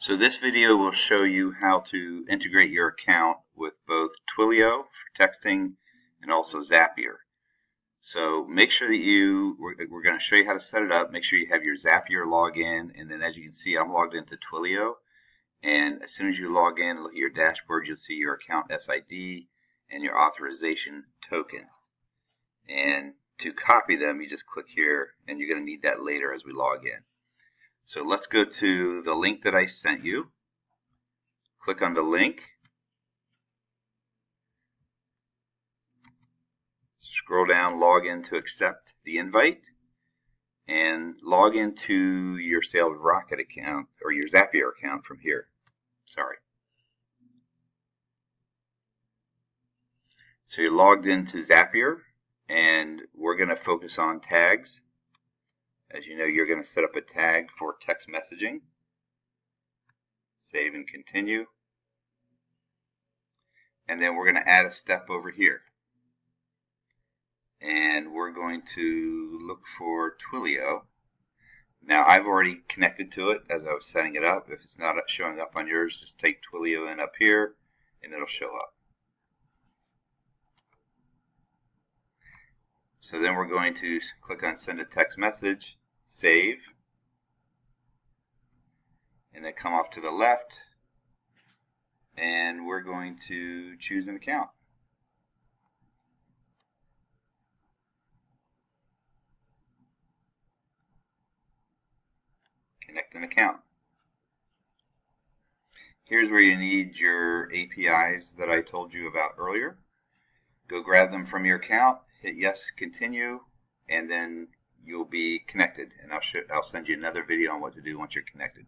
So this video will show you how to integrate your account with both Twilio for texting and also Zapier. So make sure that we're going to show you how to set it up. Make sure you have your Zapier login, and then as you can see, I'm logged into Twilio. And as soon as you log in and look at your dashboard, you'll see your account SID and your authorization token. And to copy them, you just click here, and you're going to need that later as we log in. So let's go to the link that I sent you. Click on the link. Scroll down, log in to accept the invite, and log into your SALESROCKIT account or your Zapier account from here. Sorry. So you're logged into Zapier, and we're going to focus on tags. As you know, you're going to set up a tag for text messaging. Save and continue. And then we're going to add a step over here. And we're going to look for Twilio. Now, I've already connected to it as I was setting it up. If it's not showing up on yours, just take Twilio in up here, and it'll show up. So then we're going to click on send a text message, save, and then come off to the left, and we're going to choose an account. Connect an account. Here's where you need your APIs that I told you about earlier. Go grab them from your account, hit yes, continue, and then you'll be connected. And I'll send you another video on what to do once you're connected.